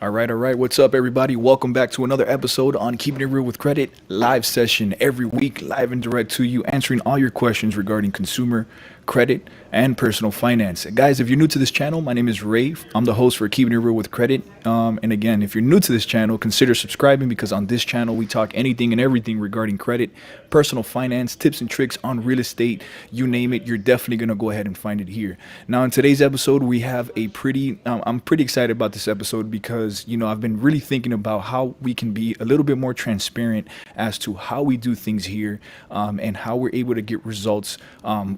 All right. What's up, everybody? Welcome back to another episode on Keeping It Real with Credit live session every week, live and direct to you, answering all your questions regarding consumer credit and personal finance. Guys, if you're new to this channel, my name is Ray. I'm the host for Keeping It Real with Credit. And again, if you're new to this channel, consider subscribing because on this channel we talk anything and everything regarding credit, personal finance, tips and tricks on real estate, you name it. You're definitely gonna go ahead and find it here. Now, in today's episode, we have I'm pretty excited about this episode because I've been really thinking about how we can be a little bit more transparent as to how we do things here, and how we're able to get results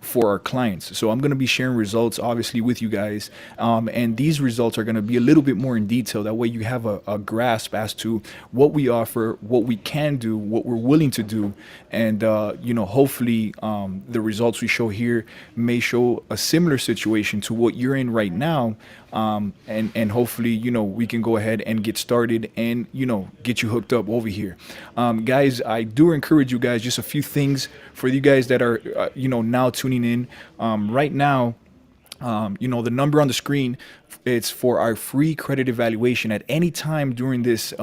for our clients. So I'm going to be sharing results obviously with you guys, and these results are going to be a little bit more in detail. That way you have a grasp as to what we offer, what we can do, what we're willing to do, and hopefully the results we show here may show a similar situation to what you're in right now, and hopefully we can go ahead and get started and get you hooked up over here. Guys, I do encourage you guys, just a few things for you guys that are now tuning in right now. The number on the screen, it's for our free credit evaluation. At any time during this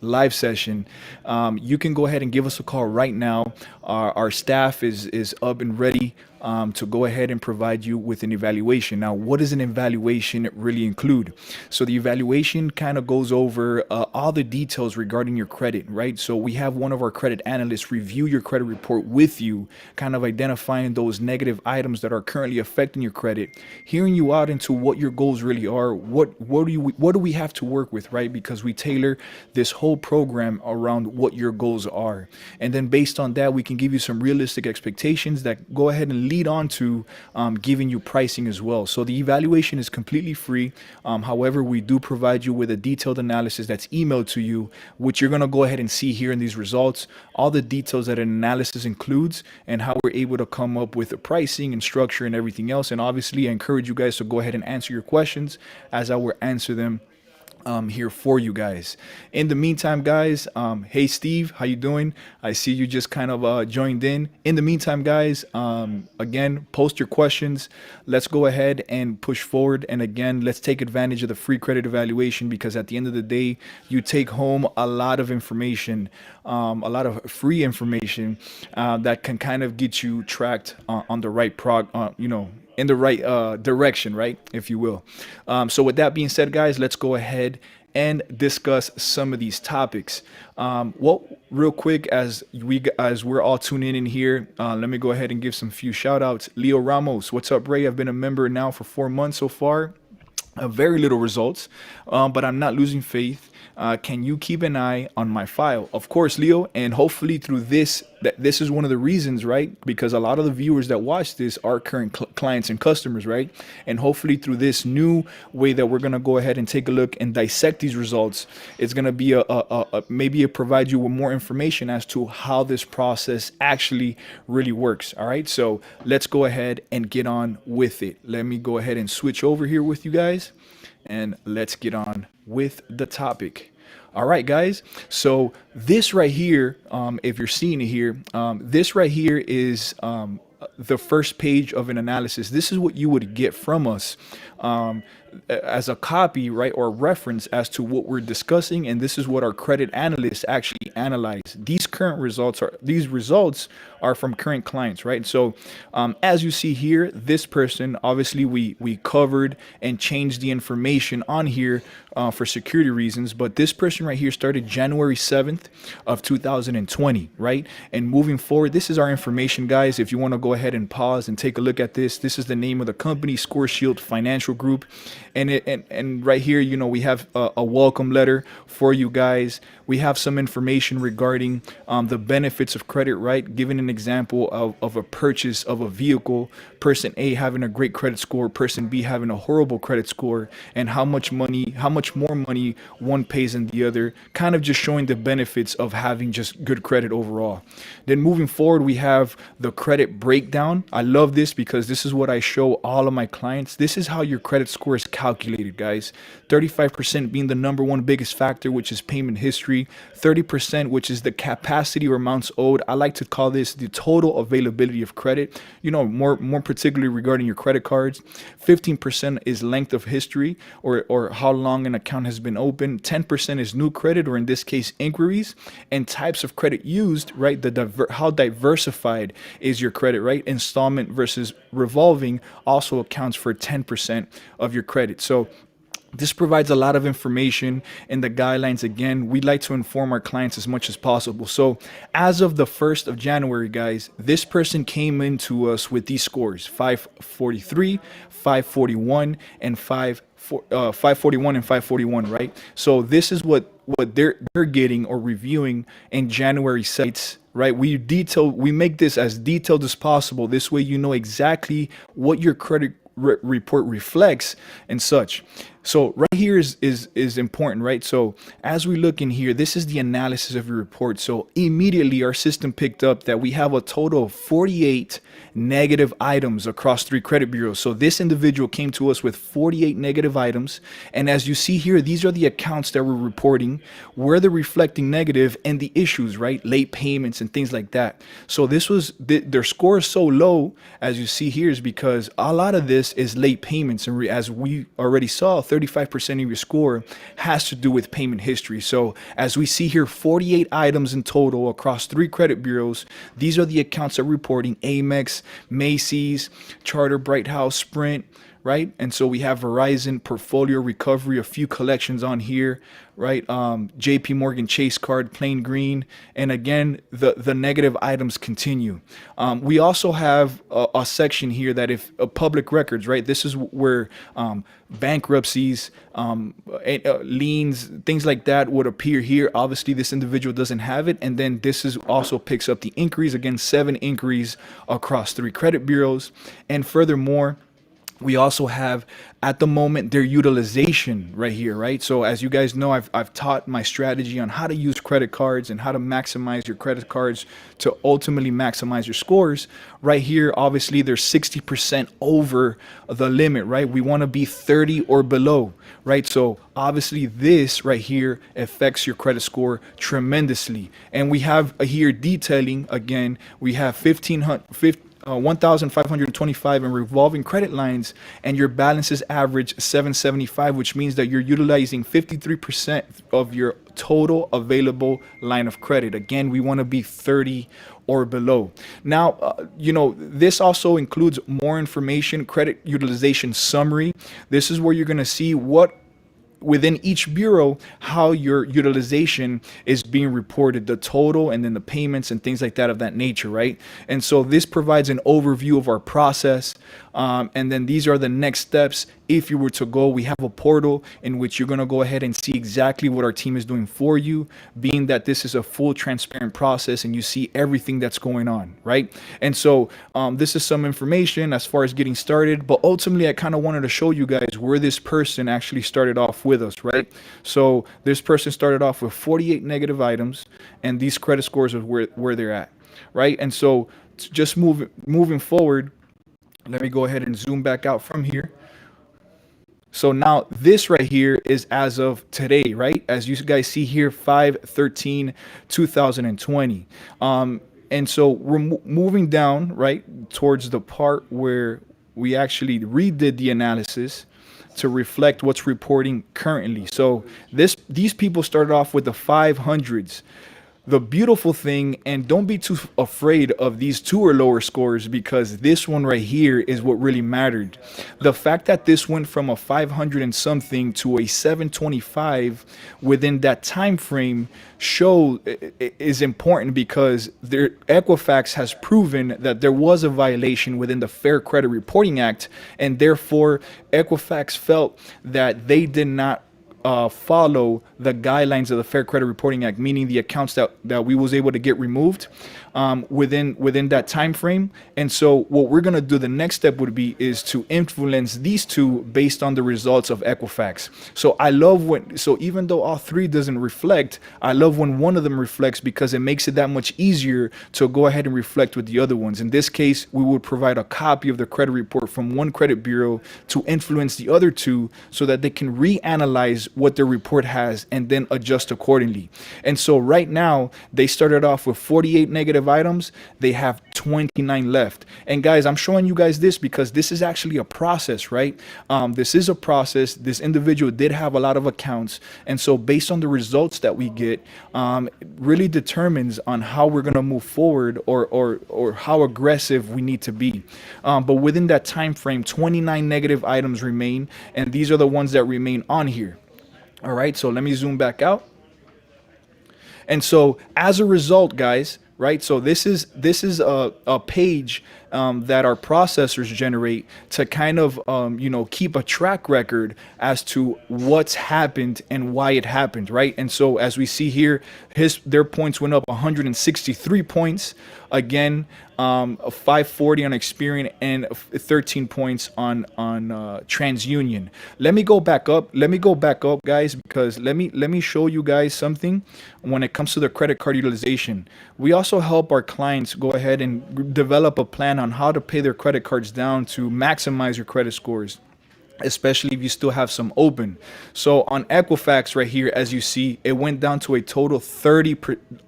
live session, you can go ahead and give us a call right now. Our staff is up and ready to go ahead and provide you with an evaluation. Now, what does an evaluation really include? So the evaluation kind of goes over all the details regarding your credit, right? So we have one of our credit analysts review your credit report with you, kind of identifying those negative items that are currently affecting your credit, hearing you out into what your goals really are, what do we have to work with, right? Because we tailor this whole program around what your goals are. And then based on that, we can give you some realistic expectations that go ahead and lead on to giving you pricing as well. So the evaluation is completely free. However, we do provide you with a detailed analysis that's emailed to you, which you're going to go ahead and see here in these results, all the details that an analysis includes and how we're able to come up with the pricing and structure and everything else. And obviously, I encourage you guys to go ahead and answer your questions as I will answer them here for you guys. In the meantime, guys, hey Steve, how you doing? I see you just kind of joined in. In the meantime, guys, again, post your questions. Let's go ahead and push forward. And again, let's take advantage of the free credit evaluation, because at the end of the day, you take home a lot of information, a lot of free information that can kind of get you tracked on the right in the right direction, right, if you will. So with that being said, guys, let's go ahead and discuss some of these topics. Well, real quick, as we're all tuning in here, let me go ahead and give some few shout outs. Leo Ramos, what's up, Ray? I've been a member now for 4 months so far. Very little results, but I'm not losing faith. Can you keep an eye on my file? Of course, Leo, and hopefully through this is one of the reasons, right? Because a lot of the viewers that watch this are current clients and customers, right? And hopefully through this new way that we're gonna go ahead and take a look and dissect these results, it's gonna be maybe it provide you with more information as to how this process actually really works. All right, so let's go ahead and get on with it. Let me go ahead and switch over here with you guys, and let's get on with the topic. All right, guys. So this right here, if you're seeing it here, this right here is the first page of an analysis. This is what you would get from us as a copy, right, or reference as to what we're discussing. And this is what our credit analysts actually analyze. These results are from current clients, right? So as you see here, this person, obviously we covered and changed the information on here for security reasons, but this person right here started January 7th of 2020, right? And moving forward, this is our information, guys. If you want to go ahead and pause and take a look at this is the name of the company, Score Shield Financial Group. And right here, we have a welcome letter for you guys. We have some information regarding the benefits of credit, right? Giving an example of a purchase of a vehicle, person A having a great credit score, person B having a horrible credit score, and how much more money one pays than the other, kind of just showing the benefits of having just good credit overall. Then moving forward, we have the credit breakdown breakdown. I love this because this is what I show all of my clients. This is how your credit score is calculated, guys. 35% being the number one biggest factor, which is payment history. 30%, which is the capacity or amounts owed. I like to call this the total availability of credit, more particularly regarding your credit cards. 15% is length of history, or how long an account has been open. 10% is new credit, or in this case, inquiries. And types of credit used, right? How diversified is your credit, right? Installment versus revolving also accounts for 10% of your credit. So this provides a lot of information in the guidelines. Again, we'd like to inform our clients as much as possible. So as of the 1st of January, guys, this person came into us with these scores: 543, 541, and 541 and 541, right? So this is what they're getting or reviewing in January sites, right? We make this as detailed as possible. This way you know exactly what your credit report reflects and such. So right here is important, right? So as we look in here, this is the analysis of your report. So immediately our system picked up that we have a total of 48 negative items across 3 credit bureaus. So this individual came to us with 48 negative items. And as you see here, these are the accounts that we're reporting, where they're reflecting negative, and the issues, right? Late payments and things like that. So their score is so low, as you see here, is because a lot of this is late payments. And as we already saw, 35% of your score has to do with payment history. So as we see here, 48 items in total across 3 credit bureaus. These are the accounts that are reporting: Amex, Macy's, Charter, Bright House, Sprint, right? And so we have Verizon, Portfolio, Recovery, a few collections on here, right? JP Morgan Chase card, Plain Green. And again, the negative items continue. We also have a section here that if public records, right? This is where bankruptcies, liens, things like that would appear here. Obviously, this individual doesn't have it. And then this is also picks up the inquiries. Again, 7 inquiries across 3 credit bureaus. And furthermore, we also have at the moment their utilization right here, right? So as you guys know, I've taught my strategy on how to use credit cards and how to maximize your credit cards to ultimately maximize your scores. Right here, obviously they're 60% over the limit, right? We want to be 30 or below, right? So obviously this right here affects your credit score tremendously. And we have here detailing, again, we have 1,525 in revolving credit lines, and your balances average 775, which means that you're utilizing 53% of your total available line of credit. Again, we want to be 30 or below. Now, this also includes more information: credit utilization summary. This is where you're going to see what within each bureau, how your utilization is being reported, the total, and then the payments and things like that of that nature, right? And so this provides an overview of our process. And then these are the next steps. If you were to go, we have a portal in which you're going to go ahead and see exactly what our team is doing for you, being that this is a full transparent process and you see everything that's going on, right? And so this is some information as far as getting started, but ultimately I kind of wanted to show you guys where this person actually started off with us, right? So this person started off with 48 negative items, and these credit scores are where they're at, right? And so just moving forward, let me go ahead and zoom back out from here. So now this right here is as of today, right? As you guys see here, 5/13/2020. And so we're moving down, right, towards the part where we actually redid the analysis to reflect what's reporting currently. So these people started off with the 500s. The beautiful thing, and don't be too afraid of these 2 or lower scores, because this one right here is what really mattered. The fact that this went from a 500 and something to a 725 within that time frame is important, because Equifax has proven that there was a violation within the Fair Credit Reporting Act, and therefore Equifax felt that they did not follow the guidelines of the Fair Credit Reporting Act, meaning the accounts that we was able to get removed within that time frame. And so what we're going to do, the next step would be is to influence these two based on the results of Equifax. So I love so even though all three doesn't reflect, I love when one of them reflects, because it makes it that much easier to go ahead and reflect with the other ones. In this case, we would provide a copy of the credit report from one credit bureau to influence the other two so that they can reanalyze what their report has and then adjust accordingly. And so right now, they started off with 48 negative items. They have 29 left. And guys, I'm showing you guys this because this is actually a process, right? This is a process. This individual did have a lot of accounts. And so based on the results that we get, it really determines on how we're going to move forward or how aggressive we need to be. But within that time frame, 29 negative items remain, and these are the ones that remain on here. All right, so let me zoom back out. And so as a result, guys, right? So this is a page that our processors generate to kind of keep a track record as to what's happened and why it happened, right? And so as we see here, their points went up 163 points. Again, 540 on Experian and 13 points on TransUnion. Let me go back up, guys, because let me show you guys something when it comes to the credit card utilization. We also help our clients go ahead and develop a plan on how to pay their credit cards down to maximize your credit scores, especially if you still have some open. So on Equifax right here, as you see, it went down to a total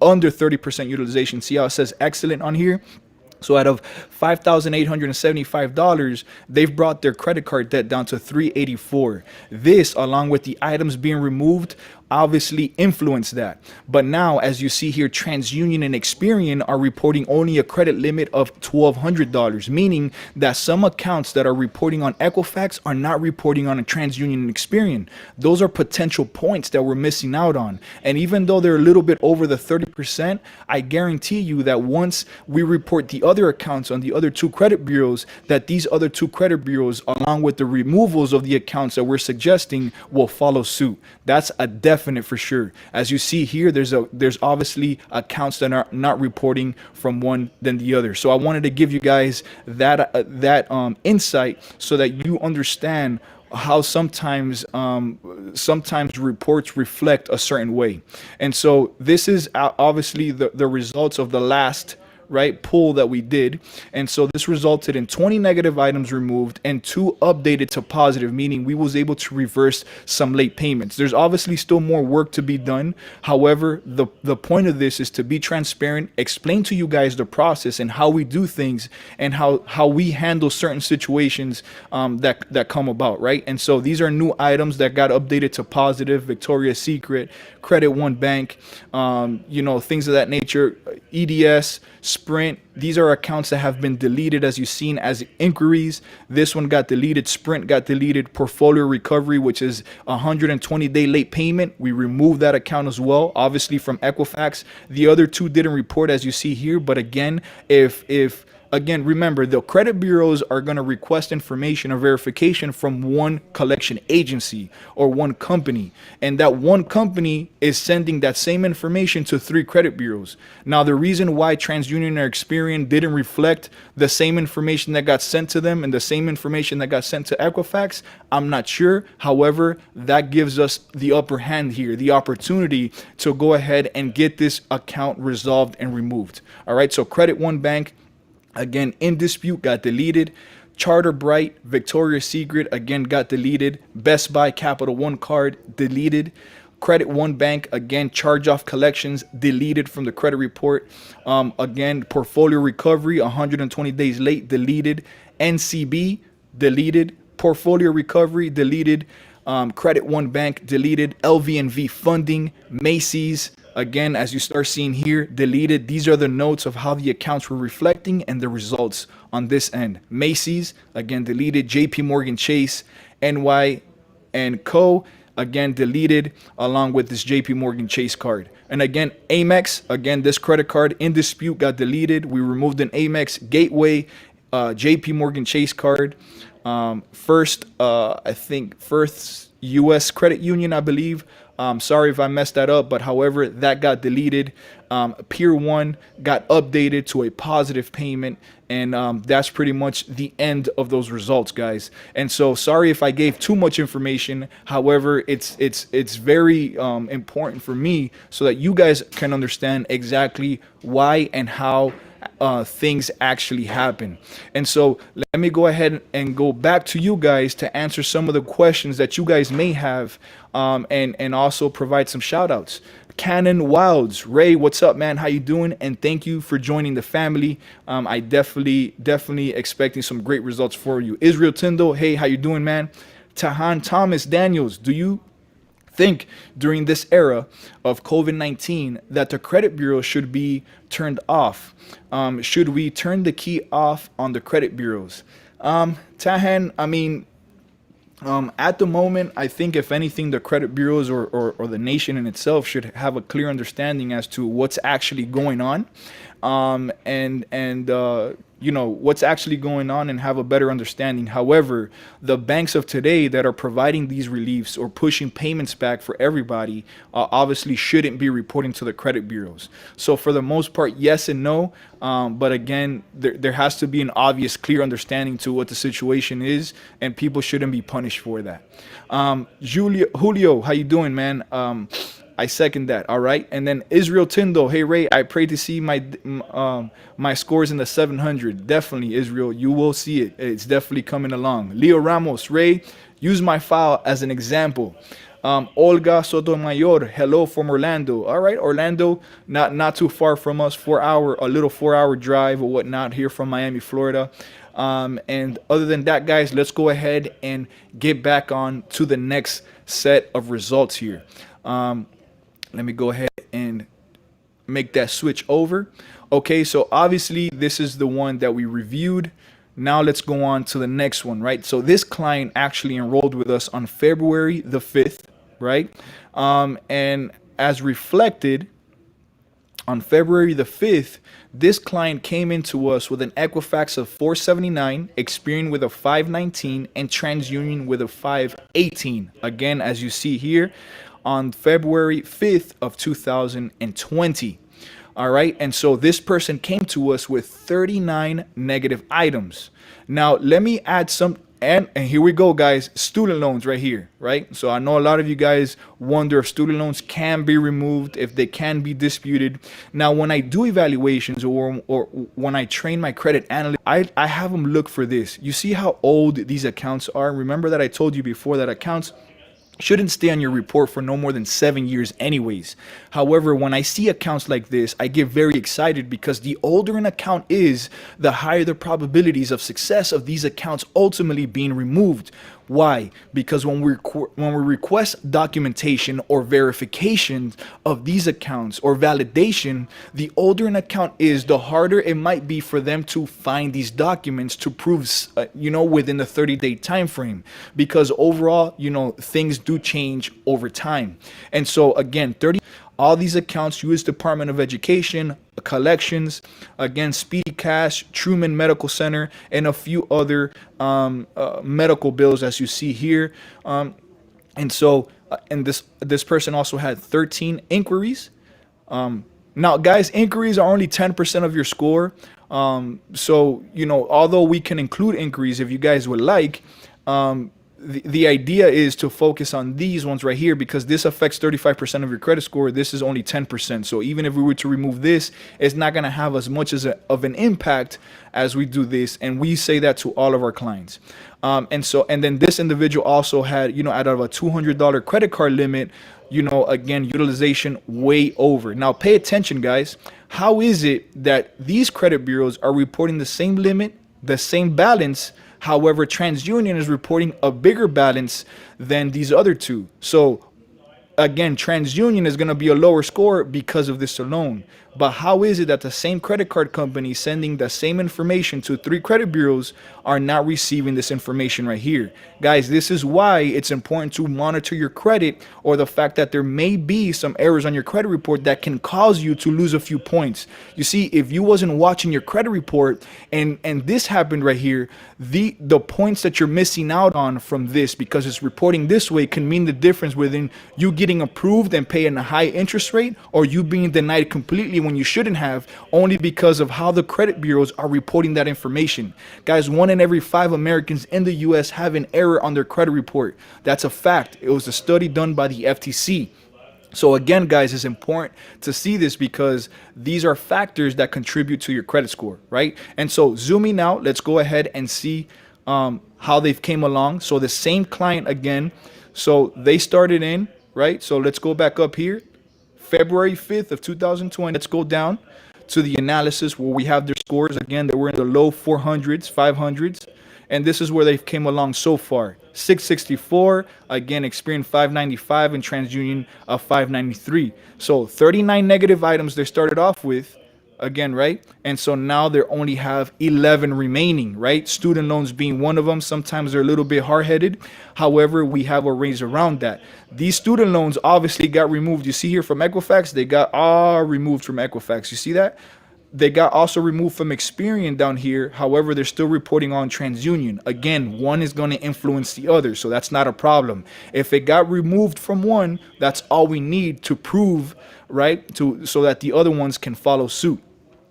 under 30% utilization. See how it says excellent on here? So out of $5,875, they've brought their credit card debt down to $384. This, along with the items being removed, obviously influence that. But now, as you see here, TransUnion and Experian are reporting only a credit limit of $1,200, meaning that some accounts that are reporting on Equifax are not reporting on a TransUnion and Experian. Those are potential points that we're missing out on. And even though they're a little bit over the 30%, I guarantee you that once we report the other accounts on the other two credit bureaus, that these other two credit bureaus, along with the removals of the accounts that we're suggesting, will follow suit. That's a definite for sure. As you see here, there's obviously accounts that are not reporting from one than the other. So I wanted to give you guys that insight so that you understand how sometimes reports reflect a certain way. And so this is obviously the results of the last poll that we did. And so this resulted in 20 negative items removed and 2 updated to positive, meaning we was able to reverse some late payments. There's obviously still more work to be done. However, the point of this is to be transparent, explain to you guys the process and how we do things and how we handle certain situations that come about, right? And so these are new items that got updated to positive: Victoria's Secret, Credit One Bank, things of that nature, EDS, Sprint. These are accounts that have been deleted, as you've seen, as inquiries. This one got deleted. Sprint got deleted. Portfolio Recovery, which is 120-day late payment, we removed that account as well, obviously from Equifax. The other two didn't report, as you see here. But again, Again, remember, the credit bureaus are going to request information or verification from one collection agency or one company. And that one company is sending that same information to 3 credit bureaus. Now, the reason why TransUnion or Experian didn't reflect the same information that got sent to them and the same information that got sent to Equifax, I'm not sure. However, that gives us the upper hand here, the opportunity to go ahead and get this account resolved and removed. All right, so Credit One Bank, again, in dispute, got deleted. Charter Bright, Victoria's Secret, again, got deleted. Best Buy Capital One card, deleted. Credit One Bank, again, charge-off collections, deleted from the credit report. Again, Portfolio Recovery, 120 days late, deleted. NCB, deleted. Portfolio Recovery, deleted. Credit One Bank, deleted. LVNV Funding, Macy's, again, as you start seeing here, deleted. These are the notes of how the accounts were reflecting and the results on this end. Macy's, again, deleted. JP Morgan Chase, NY and Co., again, deleted, along with this JP Morgan Chase card. And again, Amex, again, this credit card in dispute got deleted. We removed an Amex. Gateway, JP Morgan Chase card, First, I think First U.S. Credit Union, I believe. Sorry if I messed that up, but however, that got deleted. Pier 1 got updated to a positive payment, and that's pretty much the end of those results, guys. And so, sorry if I gave too much information. However, it's very important for me so that you guys can understand exactly why and how things actually happen. And so let me go ahead and go back to you guys to answer some of the questions that you guys may have, and also provide some shout outs. Cannon Wilds, Ray, what's up, man? How you doing? And thank you for joining the family. I definitely expecting some great results for you. Israel Tyndall, hey, how you doing, man? Tahan Thomas Daniels, do you think during this era of COVID-19 that the credit bureau should be turned off? Should we turn the key off on the credit bureaus? Tahan, I mean, at the moment, I think if anything, the credit bureaus or the nation in itself should have a clear understanding as to what's actually going on, and you know what's actually going on, and have a better understanding. However, the banks of today that are providing these reliefs or pushing payments back for everybody obviously shouldn't be reporting to the credit bureaus. So for the most part, yes and no. But again, there has to be an obvious, clear understanding to what the situation is, and people shouldn't be punished for that. Julio, how you doing, man? I second that. All right. And then Israel Tyndall, hey Ray, I pray to see my scores in the 700. Definitely, Israel, you will see it. It's definitely coming along. Leo Ramos, Ray, use my file as an example. Olga Sotomayor, hello from Orlando. All right, Orlando, not too far from us, a little 4 hour drive or whatnot here from Miami, Florida. And other than that, guys, let's go ahead and get back on to the next set of results here. Let me go ahead and make that switch over. Okay, so obviously this is the one that we reviewed. Now let's go on to the next one, right? So this client actually enrolled with us on February the 5th, right? And as reflected on February the 5th, this client came into us with an Equifax of 479, Experian with a 519, and TransUnion with a 518. Again, as you see here, on February 5th of 2020. All right. And so this person came to us with 39 negative items. Now, let me add some. And here we go, guys. Student loans right here. Right. So I know a lot of you guys wonder if student loans can be removed, if they can be disputed. Now, when I do evaluations or when I train my credit analyst, I have them look for this. You see how old these accounts are? Remember that I told you before that accounts shouldn't stay on your report for no more than 7 years anyways. However, when I see accounts like this, I get very excited because the older an account is, the higher the probabilities of success of these accounts ultimately being removed. Why? Because when we request documentation or verification of these accounts or validation, the older an account is, the harder it might be for them to find these documents to prove, within the 30-day time frame. Because overall, things do change over time. And so again, all these accounts, U.S. Department of Education, collections, again, Speedy Cash, Truman Medical Center, and a few other medical bills, as you see here. And so, and this person also had 13 inquiries. Now, guys, inquiries are only 10% of your score. So, although we can include inquiries if you guys would like, the idea is to focus on these ones right here because this affects 35% of your credit score. This is only 10%. So even if we were to remove this, it's not going to have as much of an impact as we do this. And we say that to all of our clients. And then this individual also had, out of a $200 credit card limit, again, utilization way over. Now, pay attention, guys. How is it that these credit bureaus are reporting the same limit, the same balance? However, TransUnion is reporting a bigger balance than these other two. So again, TransUnion is going to be a lower score because of this alone. But how is it that the same credit card company sending the same information to three credit bureaus are not receiving this information right here? Guys, this is why it's important to monitor your credit, or the fact that there may be some errors on your credit report that can cause you to lose a few points. You see, if you wasn't watching your credit report and this happened right here, the points that you're missing out on from this, because it's reporting this way, can mean the difference within you getting approved and paying a high interest rate, or you being denied completely when you shouldn't have, only because of how the credit bureaus are reporting that information. Guys, 1 in every 5 Americans in the US have an error on their credit report. That's a fact. It was a study done by the FTC. So again, guys, it's important to see this, because these are factors that contribute to your credit score, right? And so zooming out, let's go ahead and see how they've came along. So the same client again, so they started in, right? So let's go back up here, February 5th of 2020. Let's go down to the analysis where we have their scores. Again, they were in the low 400s, 500s. And this is where they've came along so far. 664, again, Experian 595, and TransUnion 593. So 39 negative items they started off with, again, right? And so now they only have 11 remaining, right? Student loans being one of them. Sometimes they're a little bit hard-headed. However, we have a ways around that. These student loans obviously got removed. You see here from Equifax, they got all removed from Equifax. You see that? They got also removed from Experian down here. However, they're still reporting on TransUnion. Again, one is going to influence the other, so that's not a problem. If it got removed from one, that's all we need to prove, right? So that the other ones can follow suit.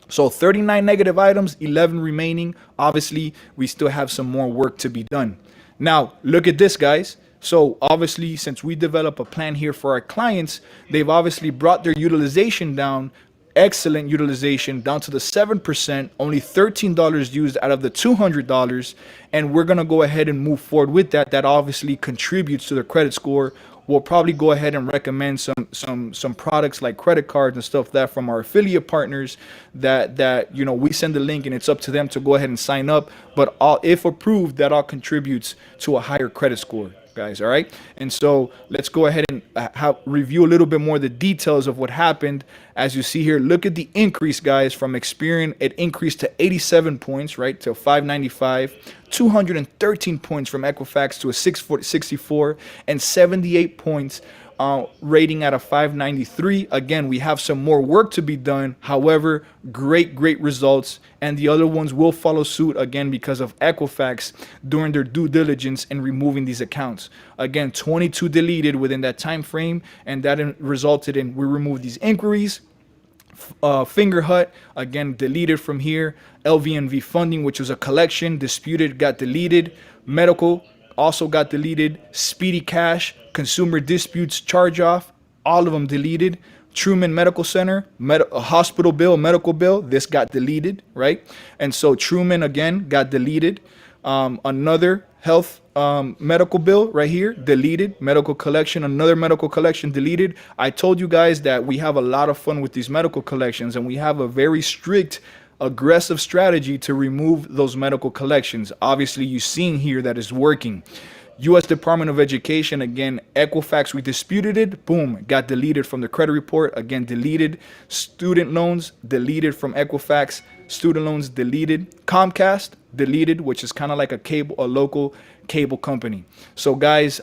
So 39 negative items, 11 remaining. Obviously, we still have some more work to be done. Now, look at this, guys. So obviously, since we develop a plan here for our clients, they've obviously brought their utilization down. Excellent utilization, down to the 7%, only $13 used out of the $200, and we're gonna go ahead and move forward with that. That obviously contributes to the credit score. We'll probably go ahead and recommend some products like credit cards and stuff that from our affiliate partners that you know, we send the link and it's up to them to go ahead and sign up. But all, if approved, that all contributes to a higher credit score, guys. All right. And so let's go ahead and review a little bit more the details of what happened. As you see here, look at the increase, guys. From Experian, it increased to 87 points, right, to 595. 213 points from Equifax to a 664, and 78 points rating out of 593. Again, we have some more work to be done. However, great results, and the other ones will follow suit, again, because of Equifax doing their due diligence and removing these accounts. Again, 22 deleted within that time frame, and that resulted in we removed these inquiries. Fingerhut, again, deleted from here. LVNV funding, which was a collection, disputed, got deleted. Medical also got deleted. Speedy Cash, consumer disputes, charge off, all of them deleted. Truman Medical Center, a hospital bill, medical bill, this got deleted, right? And so Truman again got deleted. Another health medical bill right here, deleted. Medical collection, another medical collection, deleted. I told you guys that we have a lot of fun with these medical collections, and we have a very strict, aggressive strategy to remove those medical collections. Obviously, you've seen here that is working. U.S. Department of Education, again, Equifax, we disputed it, boom, got deleted from the credit report, again, deleted. Student loans, deleted from Equifax. Student loans, deleted. Comcast, deleted, which is kind of like a local cable company. So guys,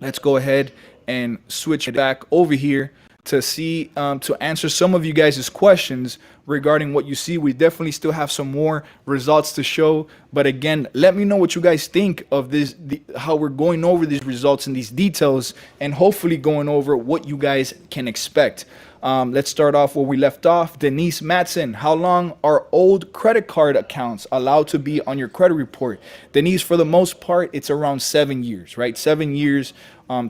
let's go ahead and switch back over here to see to answer some of you guys' questions regarding what you see. We definitely still have some more results to show, but again, let me know what you guys think of this, how we're going over these results and these details, and hopefully going over what you guys can expect. Let's start off where we left off. Denise Matson, how long are old credit card accounts allowed to be on your credit report? Denise, for the most part, it's around 7 years, right? 7 years.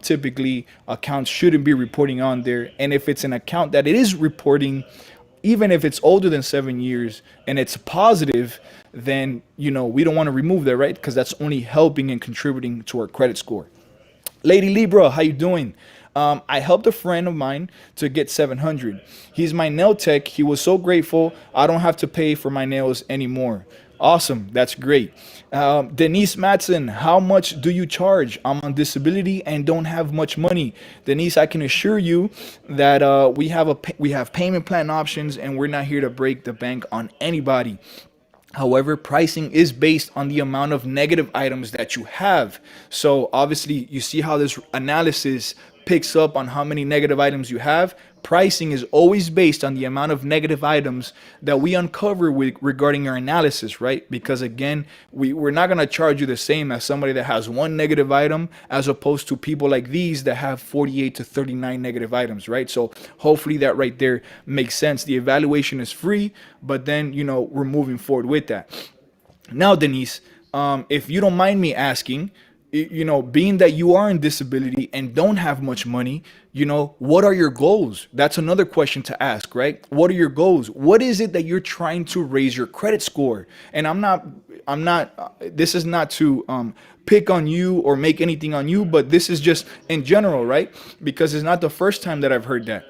Typically, accounts shouldn't be reporting on there. And if it's an account that it is reporting, even if it's older than 7 years and it's positive, then, you know, we don't want to remove that, right? Because that's only helping and contributing to our credit score. Lady Libra, how you doing? I helped a friend of mine to get 700. He's my nail tech. He was so grateful. I don't have to pay for my nails anymore. Awesome. That's great. Denise Matson, how much do you charge? I'm on disability and don't have much money. Denise, I can assure you that we have payment plan options, and we're not here to break the bank on anybody. However, pricing is based on the amount of negative items that you have. So obviously, you see how this analysis picks up on how many negative items you have. Pricing is always based on the amount of negative items that we uncover with regarding your analysis, right? Because again, we're not going to charge you the same as somebody that has one negative item as opposed to people like these that have 48 to 39 negative items, right? So hopefully that right there makes sense. The evaluation is free, but then, we're moving forward with that. Now, Denise, if you don't mind me asking, being that you are in disability and don't have much money, what are your goals? That's another question to ask, right? What are your goals? What is it that you're trying to raise your credit score? And this is not to pick on you or make anything on you, but this is just in general, right? Because it's not the first time that I've heard that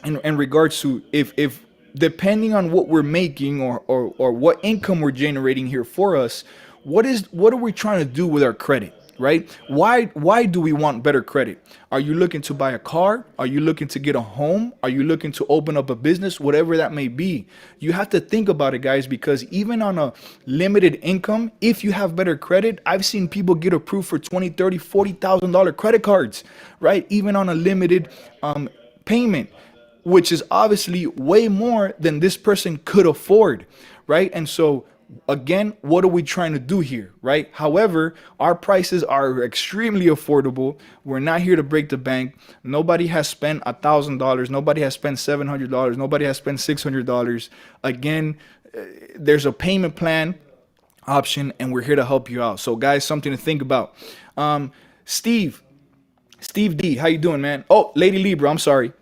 in regards to if depending on what we're making or what income we're generating here for us, what are we trying to do with our credit, right? Why do we want better credit? Are you looking to buy a car? Are you looking to get a home? Are you looking to open up a business? Whatever that may be, you have to think about it, guys, because even on a limited income, if you have better credit, I've seen people get approved for 20, 30, $40,000 credit cards, right? Even on a limited payment, which is obviously way more than this person could afford, right? And so again, what are we trying to do here, right? However, our prices are extremely affordable. We're not here to break the bank. Nobody has spent $1,000. Nobody has spent $700. Nobody has spent $600. Again, there's a payment plan option, and we're here to help you out. So guys, something to think about. Steve, Steve D, how you doing, man? Oh, Lady Libra, I'm sorry.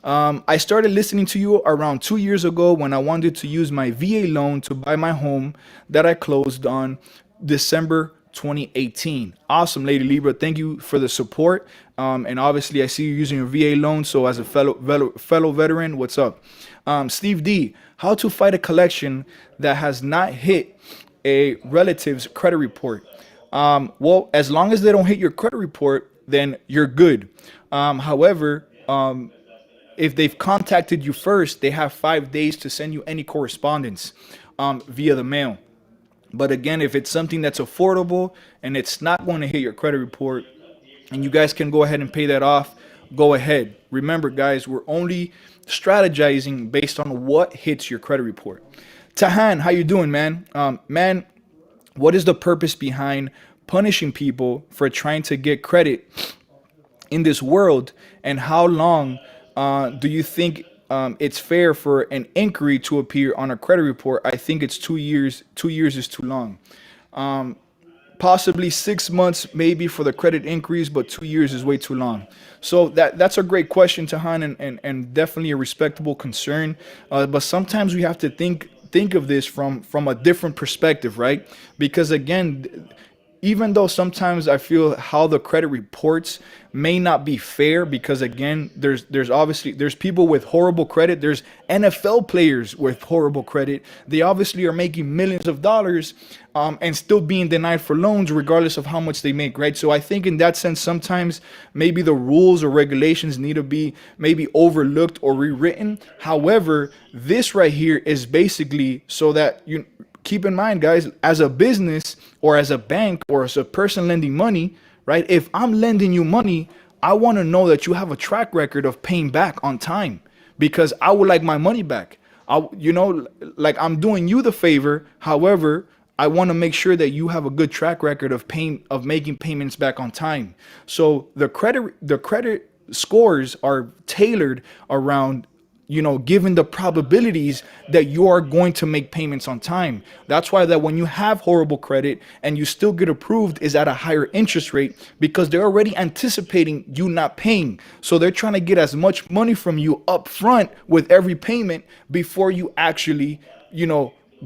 I started listening to you around 2 years ago when I wanted to use my VA loan to buy my home that I closed on December 2018. Awesome, Lady Libra. Thank you for the support. And obviously, I see you using your VA loan. So, as a fellow veteran, what's up? Steve D, how to fight a collection that has not hit a relative's credit report? Well, as long as they don't hit your credit report, then you're good. However, if they've contacted you first, they have 5 days to send you any correspondence via the mail. But again, if it's something that's affordable and it's not going to hit your credit report and you guys can go ahead and pay that off, go ahead. Remember, guys, we're only strategizing based on what hits your credit report. Tahan, how you doing, man? Man, what is the purpose behind punishing people for trying to get credit in this world, and how long do you think it's fair for an inquiry to appear on a credit report? I think it's 2 years. 2 years is too long. Possibly 6 months, maybe for the credit inquiries, but 2 years is way too long. So that's a great question, Tahan, and definitely a respectable concern. But sometimes we have to think of this from a different perspective, right? Because again, even though sometimes I feel how the credit reports may not be fair, because again, there's obviously there's people with horrible credit. There's NFL players with horrible credit. They obviously are making millions of dollars and still being denied for loans regardless of how much they make, right? So I think in that sense, sometimes maybe the rules or regulations need to be maybe overlooked or rewritten. However, this right here is basically so that you keep in mind, guys, as a business or as a bank or as a person lending money, right? If I'm lending you money, I want to know that you have a track record of paying back on time, because I would like my money back. Like I'm doing you the favor. However, I want to make sure that you have a good track record of making payments back on time. So the credit scores are tailored around given the probabilities that you are going to make payments on time. That's why that when you have horrible credit and you still get approved is at a higher interest rate, because they're already anticipating you not paying. So they're trying to get as much money from you up front with every payment before you actually,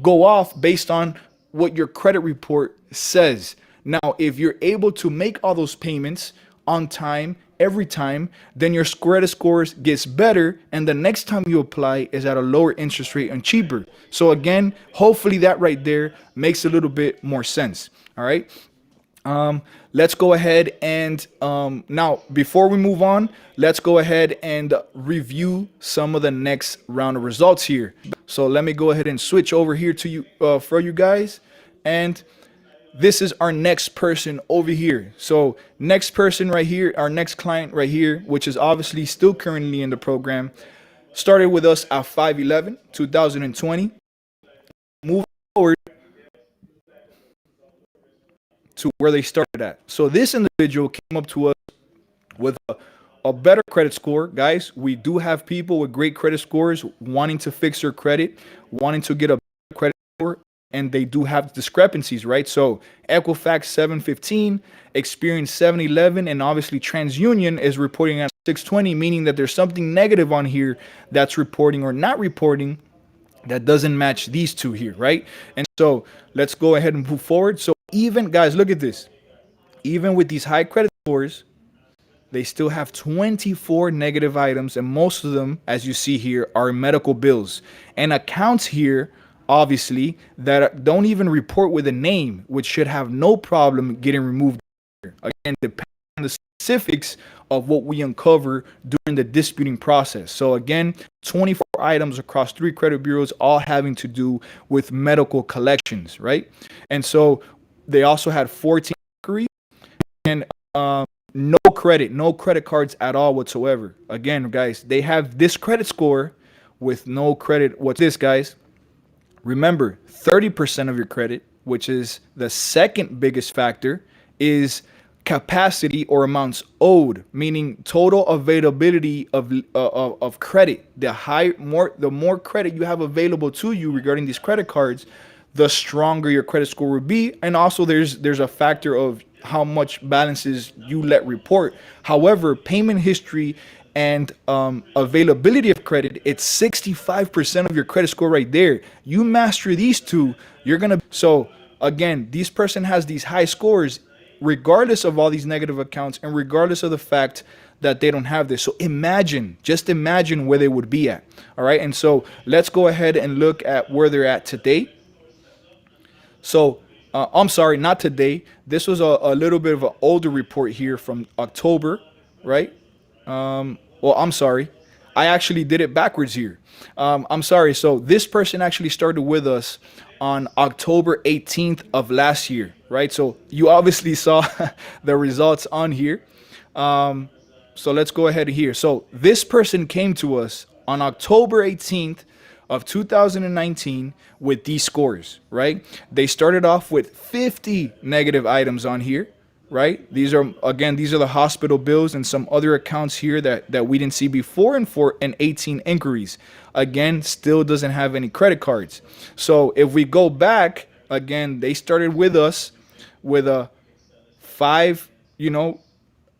go off based on what your credit report says. Now, if you're able to make all those payments on time every time, then your credit scores gets better, and the next time you apply is at a lower interest rate and cheaper. So again, hopefully that right there makes a little bit more sense. All right. Let's go ahead and now, before we move on, let's go ahead and review some of the next round of results here. So let me go ahead and switch over here to you for you guys. And this is our next person over here. So next person right here, our next client right here, which is obviously still currently in the program, started with us at 5/11, 2020. Moving forward to where they started at. So this individual came up to us with a better credit score. Guys, we do have people with great credit scores wanting to fix their credit, wanting to get a better credit score, and they do have discrepancies, right? So Equifax 715, Experian 711, and obviously TransUnion is reporting at 620, meaning that there's something negative on here that's reporting or not reporting that doesn't match these two here, right? And so let's go ahead and move forward. So even, guys, look at this. Even with these high credit scores, they still have 24 negative items, and most of them, as you see here, are medical bills and accounts here, obviously, that don't even report with a name, which should have no problem getting removed here. Again, depending on the specifics of what we uncover during the disputing process. So again, 24 items across 3 credit bureaus, all having to do with medical collections, right? And so they also had 14 inquiries and no credit cards at all whatsoever. Again, guys, they have this credit score with no credit. What's this, guys? Remember, 30% of your credit, which is the second biggest factor, is capacity or amounts owed, meaning total availability of credit. The more credit you have available to you regarding these credit cards, the stronger your credit score will be. And also there's a factor of how much balances you let report. However, payment history and availability of credit, it's 65% of your credit score right there. You master these two, you're gonna. So again, this person has these high scores regardless of all these negative accounts and regardless of the fact that they don't have this. So just imagine where they would be at. All right. And so let's go ahead and look at where they're at today. So I'm sorry, not today. This was a little bit of an older report here from October, right? Well, I'm sorry. I actually did it backwards here. I'm sorry. So this person actually started with us on October 18th of last year, right? So you obviously saw the results on here. So let's go ahead here. So this person came to us on October 18th of 2019 with these scores, right? They started off with 50 negative items on here, right? These are the hospital bills and some other accounts here that we didn't see before, and 18 inquiries. Again, still doesn't have any credit cards. So if we go back, again, they started with us with a 5,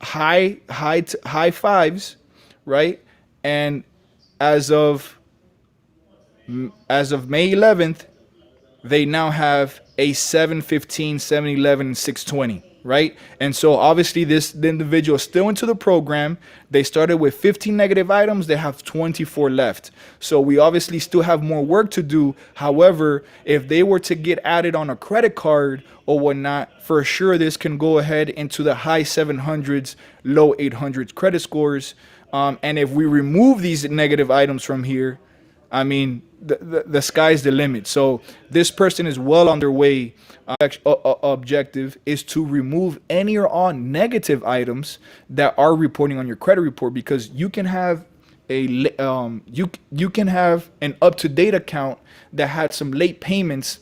high fives, right? And as of May 11th, they now have a 715, 711, and 620. Right? And so obviously the individual is still into the program. They started with 15 negative items. They have 24 left. So we obviously still have more work to do. However, if they were to get added on a credit card or whatnot, for sure this can go ahead into the high 700s, low 800s credit scores. And if we remove these negative items from here, I mean, the sky's the limit. So this person is well on their way. Objective is to remove any or all negative items that are reporting on your credit report, because you can have you can have an up-to-date account that had some late payments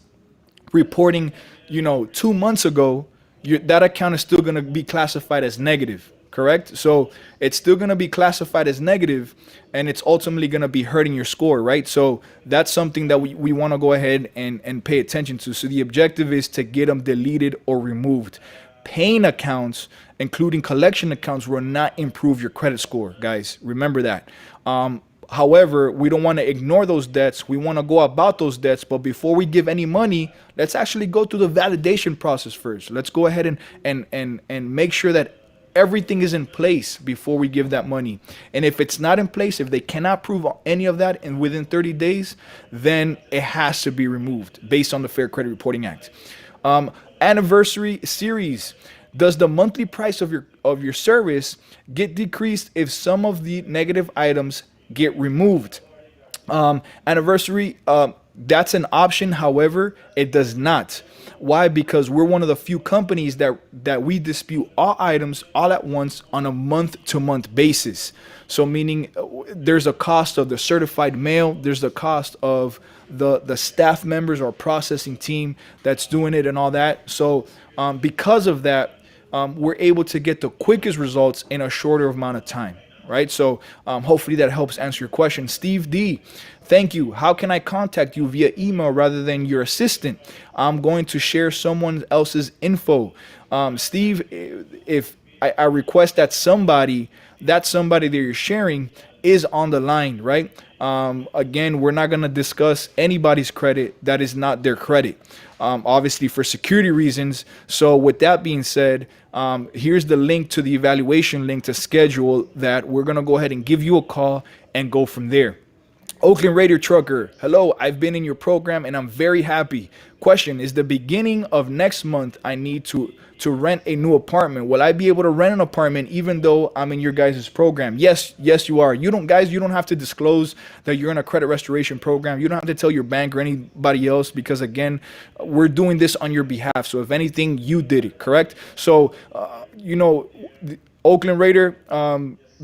reporting 2 months ago. That account is still going to be classified as negative. Correct? So it's still going to be classified as negative, and it's ultimately going to be hurting your score, right? So that's something that we want to go ahead and pay attention to. So the objective is to get them deleted or removed. Paying accounts, including collection accounts, will not improve your credit score, guys. Remember that. However, we don't want to ignore those debts. We want to go about those debts. But before we give any money, let's actually go through the validation process first. Let's go ahead and make sure that everything is in place before we give that money. And if it's not in place, if they cannot prove any of that and within 30 days, then it has to be removed based on the Fair Credit Reporting Act. Anniversary series. Does the monthly price of your service get decreased if some of the negative items get removed? Anniversary, that's an option. However, it does not. Why? Because we're one of the few companies that we dispute all items all at once on a month-to-month basis. So meaning there's a cost of the certified mail, there's the cost of the staff members or processing team that's doing it and all that. So because of that, we're able to get the quickest results in a shorter amount of time, right? So hopefully that helps answer your question. Steve D, thank you. How can I contact you via email rather than your assistant? I'm going to share someone else's info. Steve, if I request that somebody that you're sharing is on the line, right? Again, we're not going to discuss anybody's credit that is not their credit, obviously for security reasons. So with that being said, here's the link to the evaluation link to schedule that. We're going to go ahead and give you a call and go from there. Oakland Raider Trucker, hello, I've been in your program and I'm very happy. Question, is the beginning of next month I need to rent a new apartment? Will I be able to rent an apartment even though I'm in your guys' program? Yes, you are. You don't have to disclose that you're in a credit restoration program. You don't have to tell your bank or anybody else because, again, we're doing this on your behalf. So if anything, you did it, correct? So, Oakland Raider,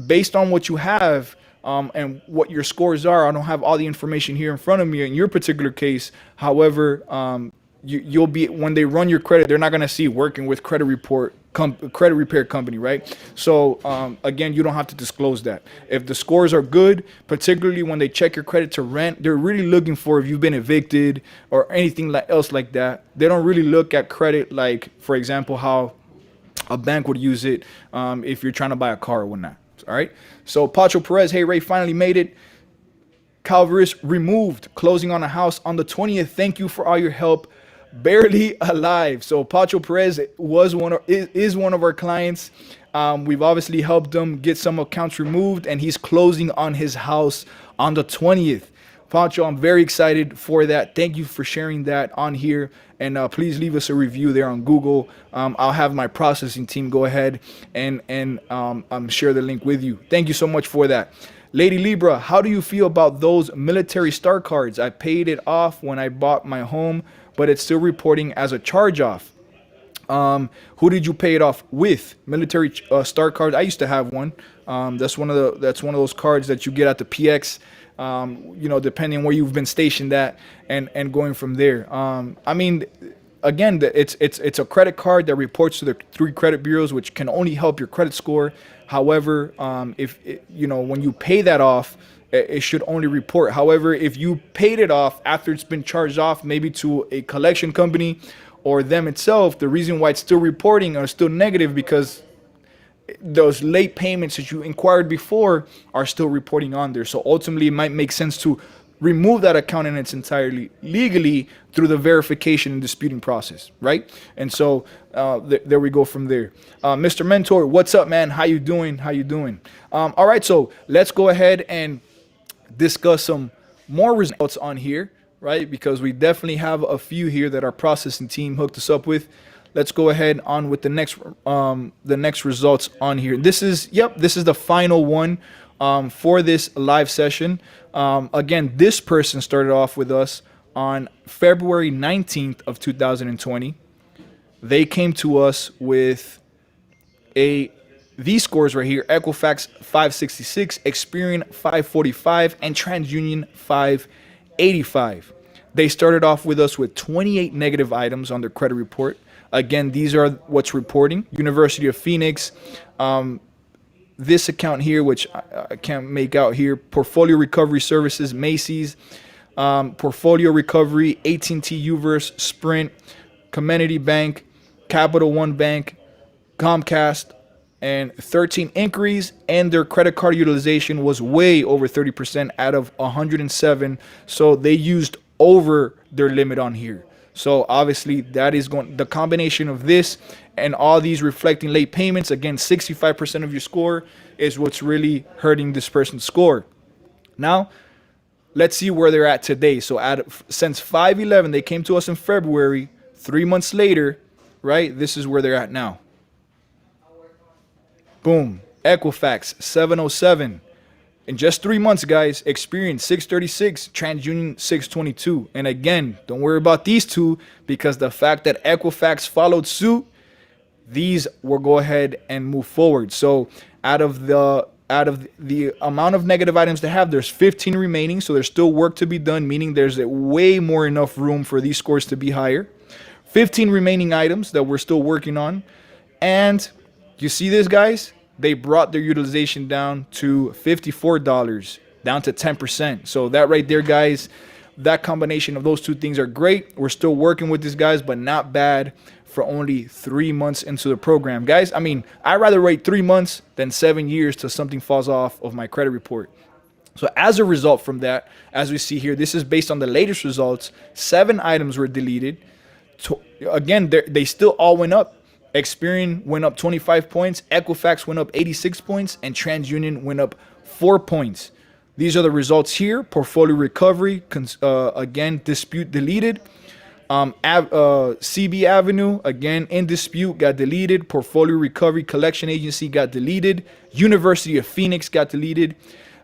based on what you have, and what your scores are, I don't have all the information here in front of me in your particular case. However, you'll be, when they run your credit, they're not going to see working with credit repair company, right? So again, you don't have to disclose that. If the scores are good, particularly when they check your credit to rent, they're really looking for if you've been evicted or anything else like that. They don't really look at credit like, for example, how a bank would use it if you're trying to buy a car or whatnot. All right. So Pacho Perez, hey Ray, finally made it. Calvaris removed, closing on a house on the 20th. Thank you for all your help. Barely alive. So Pacho Perez is one of our clients. We've obviously helped him get some accounts removed, and he's closing on his house on the 20th. Pancho, I'm very excited for that. Thank you for sharing that on here. And please leave us a review there on Google. I'll have my processing team go ahead and share the link with you. Thank you so much for that. Lady Libra, how do you feel about those military star cards? I paid it off when I bought my home, but it's still reporting as a charge off. Who did you pay it off with? Military star cards. I used to have one. That's one of those cards that you get at the PX. Depending where you've been stationed at, and going from there. Again, it's a credit card that reports to the 3 credit bureaus, which can only help your credit score. However, when you pay that off, it should only report. However, if you paid it off after it's been charged off, maybe to a collection company or them itself, the reason why it's still reporting or still negative because those late payments that you inquired before are still reporting on there. So ultimately, it might make sense to remove that account in its entirety legally through the verification and disputing process, right? And so there we go from there. Mr. Mentor, what's up, man? How you doing? All right, so let's go ahead and discuss some more results on here, right? Because we definitely have a few here that our processing team hooked us up with. Let's go ahead on with the next results on here. This is the final one for this live session. Again, this person started off with us on February 19th of 2020. They came to us with these scores right here: Equifax 566, Experian 545, and TransUnion 585. They started off with us with 28 negative items on their credit report. Again, these are what's reporting. University of Phoenix, this account here, which I can't make out here, Portfolio Recovery Services, Macy's, Portfolio Recovery, AT&T Uverse, Sprint, Comenity Bank, Capital One Bank, Comcast, and 13 inquiries, and their credit card utilization was way over 30% out of 107. So they used over their limit on here. So obviously that is going, the combination of this and all these reflecting late payments, again 65% of your score, is what's really hurting this person's score. Now let's see where they're at today. So since 5/11, they came to us in February. 3 months later, right? This is where they're at now. Boom. Equifax 707. In just 3 months, guys, Experian 636, TransUnion 622. And again, don't worry about these two, because the fact that Equifax followed suit, these will go ahead and move forward. So out of the amount of negative items to have, there's 15 remaining. So there's still work to be done, meaning there's a way more enough room for these scores to be higher. 15 remaining items that we're still working on. And you see this, guys? They brought their utilization down to $54, down to 10%. So that right there, guys, that combination of those two things are great. We're still working with these guys, but not bad for only 3 months into the program. Guys, I mean, I'd rather wait 3 months than 7 years till something falls off of my credit report. So as a result from that, as we see here, this is based on the latest results. 7 items were deleted. Again, they still all went up. Experian went up 25 points, Equifax went up 86 points, and TransUnion went up 4 points. These are the results here. Portfolio recovery, again, dispute deleted. CB Avenue, again, in dispute, got deleted. Portfolio recovery collection agency got deleted. University of Phoenix got deleted.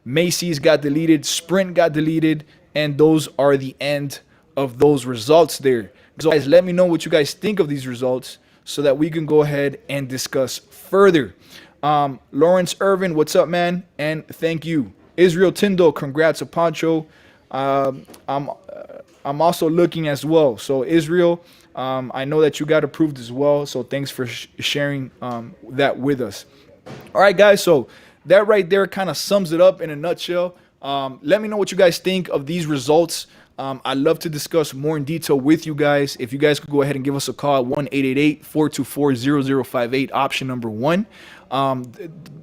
Macy's got deleted. Sprint got deleted. And those are the end of those results there. So guys, let me know what you guys think of these results, so that we can go ahead and discuss further. Lawrence Irvin, what's up, man? And thank you. Israel Tyndall, congrats, Apancho. I'm also looking as well. So Israel, I know that you got approved as well. So thanks for sharing that with us. All right, guys. So that right there kind of sums it up in a nutshell. Let me know what you guys think of these results. I'd love to discuss more in detail with you guys. If you guys could go ahead and give us a call at 1-888-424-0058, option number 1.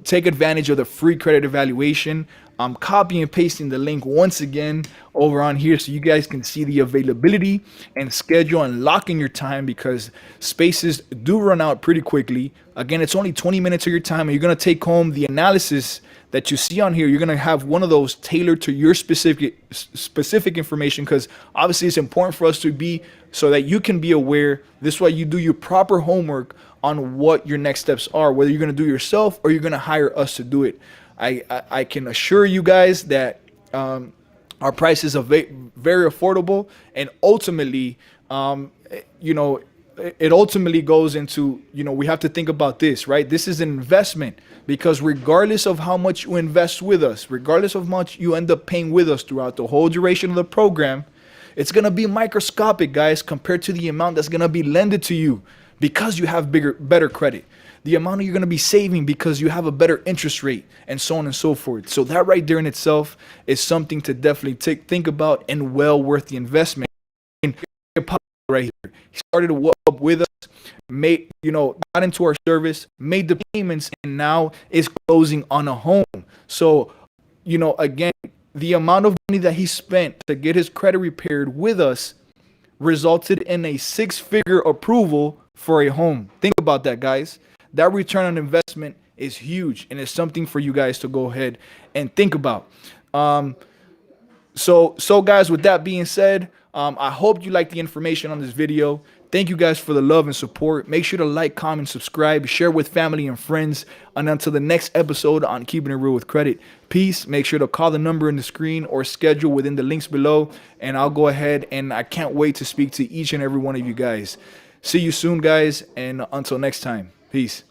Take advantage of the free credit evaluation. I'm copying and pasting the link once again over on here so you guys can see the availability and schedule and lock in your time, because spaces do run out pretty quickly. Again, it's only 20 minutes of your time, and you're going to take home the analysis that you see on here. You're going to have one of those tailored to your specific information, because obviously it's important for us to be, so that you can be aware. This is why you do your proper homework on what your next steps are, whether you're going to do it yourself or you're going to hire us to do it. I can assure you guys that our prices are very affordable, and ultimately, it ultimately goes into, we have to think about this, right? This is an investment, because regardless of how much you invest with us, regardless of how much you end up paying with us throughout the whole duration of the program, it's going to be microscopic, guys, compared to the amount that's going to be lended to you because you have better credit. The amount you're going to be saving because you have a better interest rate, and so on and so forth. So that right there in itself is something to definitely think about, and well worth the investment. Right here, he started to up with us, got into our service, made the payments, and now is closing on a home. So, again, the amount of money that he spent to get his credit repaired with us resulted in a 6-figure approval for a home. Think about that, guys. That return on investment is huge, and it's something for you guys to go ahead and think about. So guys, with that being said, I hope you like the information on this video. Thank you guys for the love and support. Make sure to like, comment, subscribe, share with family and friends. And until the next episode on Keeping It Real with Credit, peace. Make sure to call the number in the screen or schedule within the links below, and I'll go ahead, and I can't wait to speak to each and every one of you guys. See you soon, guys, and until next time, peace.